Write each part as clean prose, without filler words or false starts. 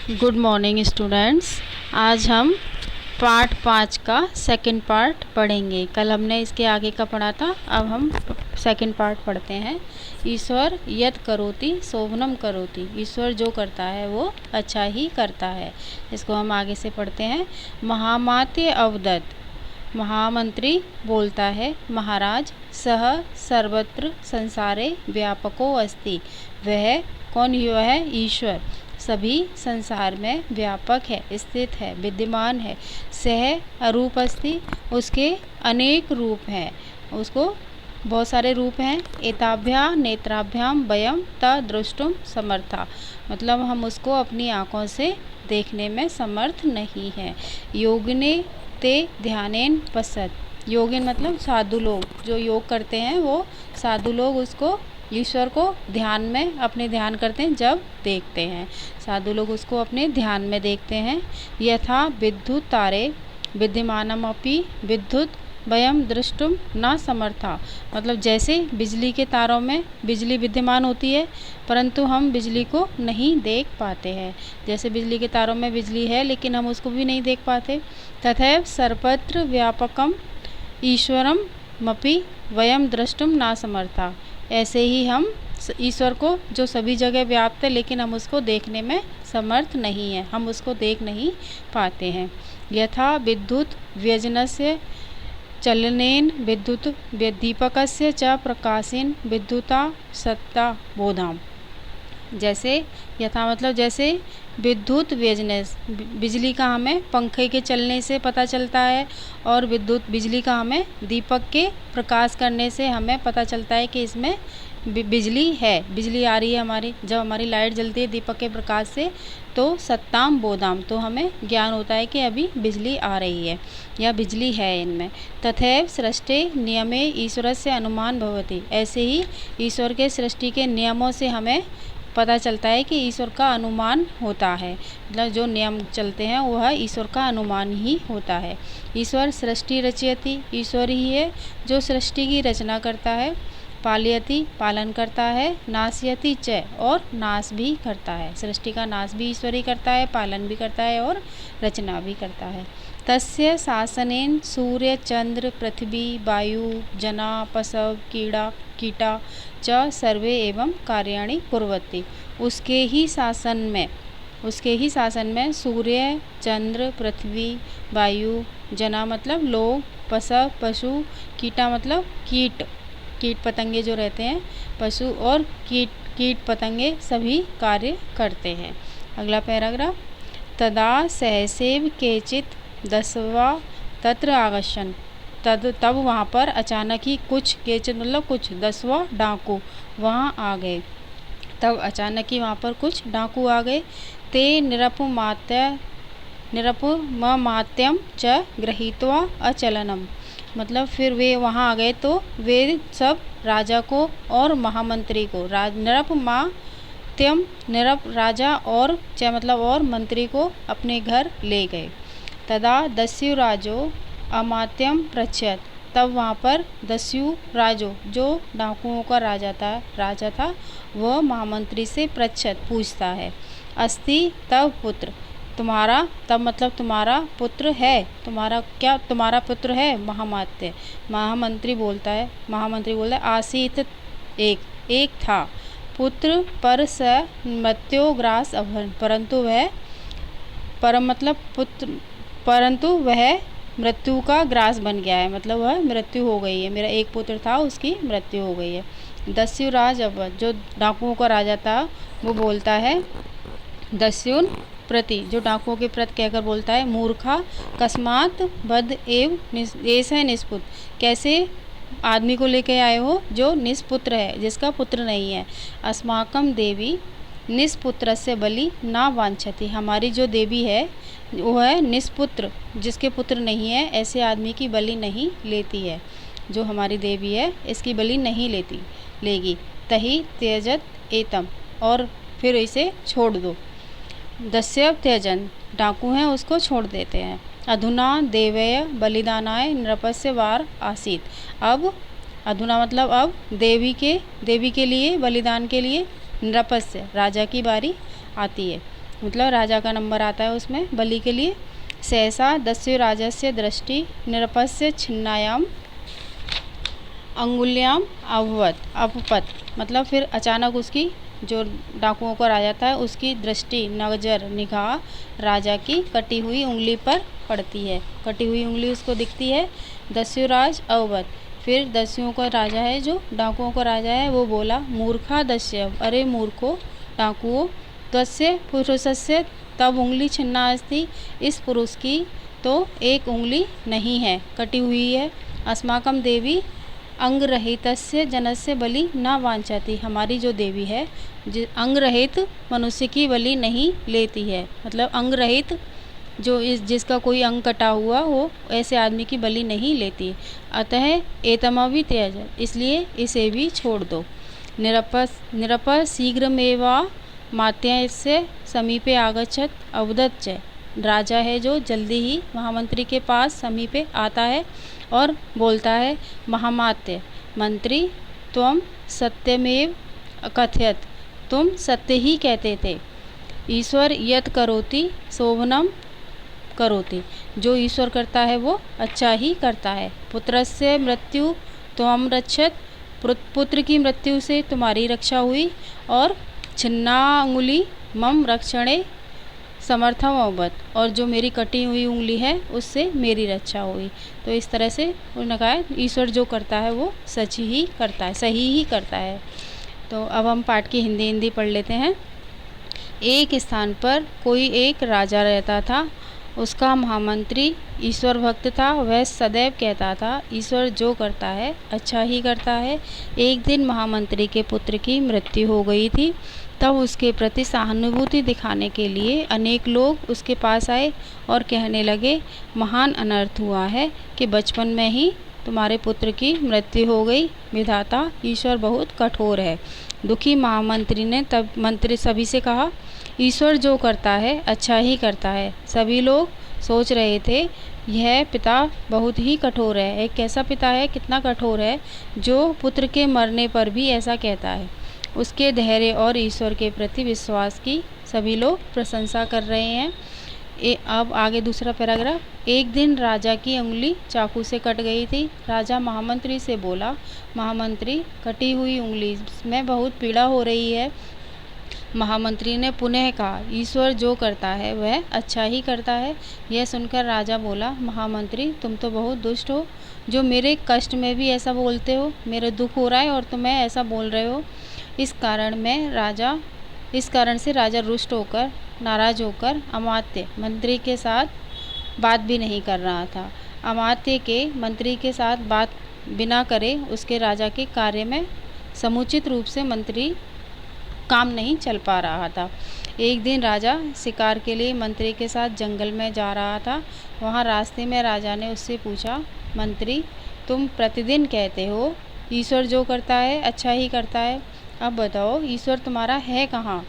Good morning students. आज हम part 5 का सेकंड पार्ट पढ़ेंगे। कल हमने इसके आगे का पढ़ा था, अब हम सेकंड पार्ट पढ़ते हैं। ईश्वर यत् करोति शोभनम करोति, ईश्वर जो करता है वो अच्छा ही करता है। इसको हम आगे से पढ़ते हैं। महामात्य अवदत्, महामंत्री बोलता है, महाराज सह सर्वत्र संसारे व्यापको अस्ति, वह कौन हुआ है? ईश्वर सभी संसार में व्यापक है, स्थित है, विद्यमान है। सह अरूप अस्ति, उसके अनेक रूप हैं, उसको बहुत सारे रूप हैं। एताभ्या नेत्राभ्याम वयम तद्रष्टुम समर्था, मतलब हम उसको अपनी आँखों से देखने में समर्थ नहीं हैं। योगिने ते ध्यानेन पश्यत, योगिन मतलब साधु लोग, जो योग करते हैं वो साधु लोग उसको ईश्वर को ध्यान में अपने ध्यान करते हैं जब देखते हैं। साधु लोग उसको अपने ध्यान में देखते हैं। यथा विद्युत तारे विद्यमानमपि विद्युत वयम दृष्टुम न समर्था, मतलब जैसे बिजली के तारों में बिजली विद्यमान होती है परंतु हम बिजली को नहीं देख पाते हैं। जैसे बिजली के तारों में बिजली है लेकिन हम उसको भी नहीं देख पाते। तथैव सर्वत्र व्यापकम ईश्वरम मपि वयम दृष्टुम न समर्था, ऐसे ही हम ईश्वर को जो सभी जगह व्याप्त है लेकिन हम उसको देखने में समर्थ नहीं हैं, हम उसको देख नहीं पाते हैं। यथा विद्युत व्यजनस्य चलनेन विद्युत दीपकस्य च प्रकाशेन विद्युता सत्ता बोधाम, जैसे यथा मतलब जैसे विद्युत व्यजनेस, बिजली का हमें पंखे के चलने से पता चलता है, और विद्युत बिजली का हमें दीपक के प्रकाश करने से हमें पता चलता है कि इसमें बिजली है, बिजली आ रही है। हमारी जब हमारी लाइट जलती है दीपक के प्रकाश से तो सत्ताम बोधाम, तो हमें ज्ञान होता है कि अभी बिजली आ रही है या बिजली है इनमें। तथैव सृष्टि नियमे ईश्वरस्य अनुमान भवति, ऐसे ही ईश्वर के सृष्टि के नियमों से हमें पता चलता है कि ईश्वर का अनुमान होता है, मतलब जो नियम चलते हैं वह ईश्वर का अनुमान ही होता है। ईश्वर सृष्टि रचयति, ईश्वर ही है जो सृष्टि की रचना करता है। पालयति, पालन करता है। नाशयति च, और नाश भी करता है। सृष्टि का नाश भी ईश्वर ही करता है, पालन भी करता है और रचना भी करता है। तस्य शासनेन सूर्य चंद्र पृथ्वी वायु जना पशव कीटा च सर्वे एवं कार्याणि कुर्वन्ति, उसके ही शासन में सूर्य चंद्र पृथ्वी वायु जना मतलब लोग, पशव पशु, कीटा मतलब कीट पतंगे जो रहते हैं, पशु और कीट पतंगे सभी कार्य करते हैं। अगला पैराग्राफ। तदा सहसेव केचित दस्वा तत्र आगच्छन्, तब वहाँ पर अचानक ही कुछ, केचित मतलब कुछ, 10वां डाकू वहाँ आ गए। तब अचानक ही वहाँ पर कुछ डाकू आ गए। ते निरपमात्यम च गृहीत्वा अचलनम, मतलब फिर वे वहाँ आ गए तो वे सब राजा को और महामंत्री को, निरप राजा और च मतलब और मंत्री को अपने घर ले गए। तदा दस्युराजो अमात्यम पृच्छत, तब वहाँ पर दस्यु राजो जो डाकुओं का राजा था वह महामंत्री से पृच्छत पूछता है। अस्ति तव पुत्र, तुम्हारा, तब मतलब तुम्हारा पुत्र है, तुम्हारा पुत्र है? महामंत्री बोलता है आसीत, एक था, पुत्र पर स मृत्युग्रास अभन, परंतु वह मृत्यु का ग्रास बन गया है, मतलब वह मृत्यु हो गई है। मेरा एक पुत्र था, उसकी मृत्यु हो गई है। दस्युराज अवध, जो डाकुओं का राजा था, वो बोलता है दस्युन प्रति, जो डाकुओं के प्रति कहकर बोलता है, मूर्खा कस्मात बद एव ऐसे निष्पुत्र, कैसे आदमी को लेके आए हो जो निष्पुत्र है, जिसका पुत्र नहीं है। अस्माकम देवी निष्पुत्रस्य बलि ना वांछति, हमारी जो देवी है वो है निष्पुत्र, जिसके पुत्र नहीं है, ऐसे आदमी की बलि नहीं लेती है। जो हमारी देवी है इसकी बलि नहीं लेगी। तही त्यजत एतम, और फिर इसे छोड़ दो। दस्यव त्यजन, डाकू हैं उसको छोड़ देते हैं। अधुना देवय बलिदानाय नृपस्य वार आसीत, अब अधुना मतलब अब देवी के लिए बलिदान के लिए नृपस्य राजा की बारी आती है। मतलब राजा का नंबर आता है उसमें बलि के लिए। सहसा दस्यु राजस्य दृष्टि निरपस्य छिन्नायाम अंगुल्याम अपपत, मतलब फिर अचानक उसकी जो डाकुओं को आ जाता है उसकी दृष्टि नज़र निगाह राजा की कटी हुई उंगली पर पड़ती है। कटी हुई उंगली उसको दिखती है। दस्युराज अववत, फिर दस्युओं का राजा है जो डाकुओं का राजा है वो बोला मूर्खा दस्यु, अरे मूर्खो डाकुओं, तस्य पुरुषस्य तब उंगली छिन्ना अस्ति, इस पुरुष की तो एक उंगली नहीं है, कटी हुई है। अस्माकम देवी अंग रहितस्य जनस्य बलि न वांछति, हमारी जो देवी है अंग रहित मनुष्य की बलि नहीं लेती है, मतलब अंग रहित जो जिसका कोई अंग कटा हुआ हो ऐसे आदमी की बलि नहीं लेती। अतः एतमपि त्यज, इसलिए इसे भी छोड़ दो। निरप शीघ्रमेवा मात्यस्य समीपे आगच्छत अवदत् च, राजा है जो जल्दी ही महामंत्री के पास समीपे आता है और बोलता है महामात्य मंत्री त्वं सत्यमेव अकथयत, तुम सत्य ही कहते थे। ईश्वर यत् करोति शोभनम करोति, जो ईश्वर करता है वो अच्छा ही करता है। पुत्रस्य मृत्यु त्वं रक्षत, पुत्र की मृत्यु से तुम्हारी रक्षा हुई। और छिन्ना अंगुली मम रक्षणे समर्थम अवबत, और जो मेरी कटी हुई उंगली है उससे मेरी रक्षा हुई। तो इस तरह से उन्होंने कहा ईश्वर जो करता है वो सच ही करता है, सही ही करता है। तो अब हम पाठ की हिंदी पढ़ लेते हैं। एक स्थान पर कोई एक राजा रहता था, उसका महामंत्री ईश्वर भक्त था। वह सदैव कहता था ईश्वर जो करता है अच्छा ही करता है। एक दिन महामंत्री के पुत्र की मृत्यु हो गई थी, तब उसके प्रति सहानुभूति दिखाने के लिए अनेक लोग उसके पास आए और कहने लगे महान अनर्थ हुआ है कि बचपन में ही तुम्हारे पुत्र की मृत्यु हो गई। विधाता ईश्वर बहुत कठोर है। दुखी महामंत्री ने तब मंत्री सभी से कहा ईश्वर जो करता है अच्छा ही करता है। सभी लोग सोच रहे थे यह पिता बहुत ही कठोर है। एक कैसा पिता है, कितना कठोर है जो पुत्र के मरने पर भी ऐसा कहता है। उसके धैर्य और ईश्वर के प्रति विश्वास की सभी लोग प्रशंसा कर रहे हैं। अब आगे दूसरा पैराग्राफ। एक दिन राजा की उंगली चाकू से कट गई थी। राजा महामंत्री से बोला महामंत्री कटी हुई उंगली में बहुत पीड़ा हो रही है। महामंत्री ने पुनः कहा ईश्वर जो करता है वह अच्छा ही करता है। यह सुनकर राजा बोला महामंत्री तुम तो बहुत दुष्ट हो, जो मेरे कष्ट में भी ऐसा बोलते हो। मेरे दुख हो रहा है और तुम्हें ऐसा बोल रहे हो। इस कारण से राजा रुष्ट होकर नाराज होकर अमात्य मंत्री के साथ बात भी नहीं कर रहा था। अमात्य के मंत्री के साथ बात बिना करे उसके राजा के कार्य में समुचित रूप से मंत्री काम नहीं चल पा रहा था। एक दिन राजा शिकार के लिए मंत्री के साथ जंगल में जा रहा था। वहाँ रास्ते में राजा ने उससे पूछा मंत्री तुम प्रतिदिन कहते हो ईश्वर जो करता है अच्छा ही करता है, अब बताओ ईश्वर तुम्हारा है कहाँ।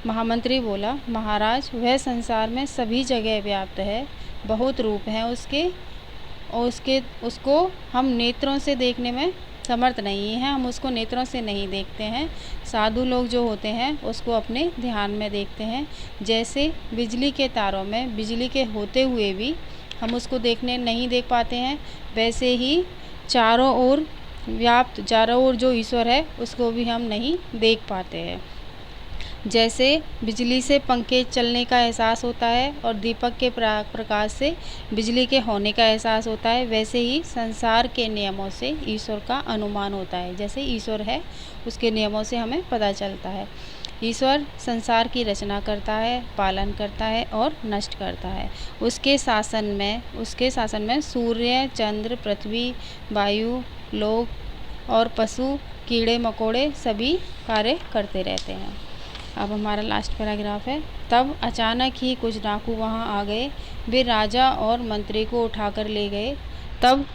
महामंत्री बोला महाराज वह संसार में सभी जगह व्याप्त है, बहुत रूप हैं उसके और उसको हम नेत्रों से देखने में समर्थ नहीं हैं, हम उसको नेत्रों से नहीं देखते हैं। साधु लोग जो होते हैं उसको अपने ध्यान में देखते हैं। जैसे बिजली के तारों में बिजली के होते हुए भी हम उसको नहीं देख पाते हैं, वैसे ही चारों ओर जो ईश्वर है उसको भी हम नहीं देख पाते हैं। जैसे बिजली से पंखे चलने का एहसास होता है और दीपक के प्रकाश से बिजली के होने का एहसास होता है, वैसे ही संसार के नियमों से ईश्वर का अनुमान होता है। जैसे ईश्वर है उसके नियमों से हमें पता चलता है। ईश्वर संसार की रचना करता है, पालन करता है और नष्ट करता है। उसके शासन में सूर्य, चंद्र, पृथ्वी, वायु, लोग और पशु, कीड़े मकोड़े सभी कार्य करते रहते हैं। अब हमारा लास्ट पैराग्राफ है। तब अचानक ही कुछ डाकू वहां आ गए। वे राजा और मंत्री को उठाकर ले गए। तब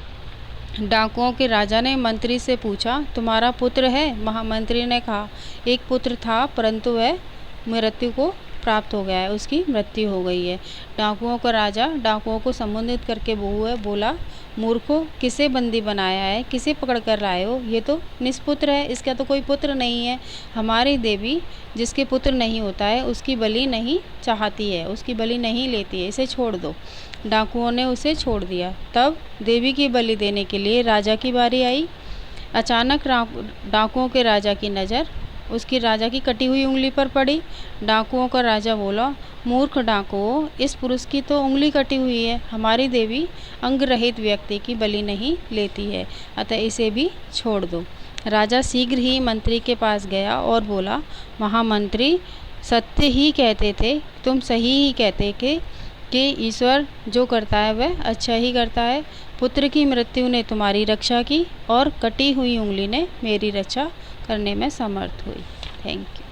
डाकुओं के राजा ने मंत्री से पूछा तुम्हारा पुत्र है। महामंत्री ने कहा एक पुत्र था परंतु वह मृत्यु को प्राप्त हो गया है, उसकी मृत्यु हो गई है। डाकुओं का राजा डाकुओं को संबोधित करके बोला, मूर्खों, किसे बंदी बनाया है, किसे पकड़ कर लाए हो? ये तो निष्पुत्र है, इसका तो कोई पुत्र नहीं है। हमारी देवी जिसके पुत्र नहीं होता है उसकी बलि नहीं चाहती है, उसकी बलि नहीं लेती है, इसे छोड़ दो। डाकुओं ने उसे छोड़ दिया। तब देवी की बलि देने के लिए राजा की बारी आई। अचानक डाकुओं के राजा की नज़र उसकी राजा की कटी हुई उंगली पर पड़ी। डाकुओं का राजा बोला, मूर्ख डाकुओं, इस पुरुष की तो उंगली कटी हुई है। हमारी देवी अंग रहित व्यक्ति की बलि नहीं लेती है, अतः इसे भी छोड़ दो। राजा शीघ्र ही मंत्री के पास गया और बोला, महामंत्री, सत्य ही कहते थे, तुम सही ही कहते कि ईश्वर जो करता है वह अच्छा ही करता है। पुत्र की मृत्यु ने तुम्हारी रक्षा की और कटी हुई उंगली ने मेरी रक्षा करने में समर्थ हुई। Thank you.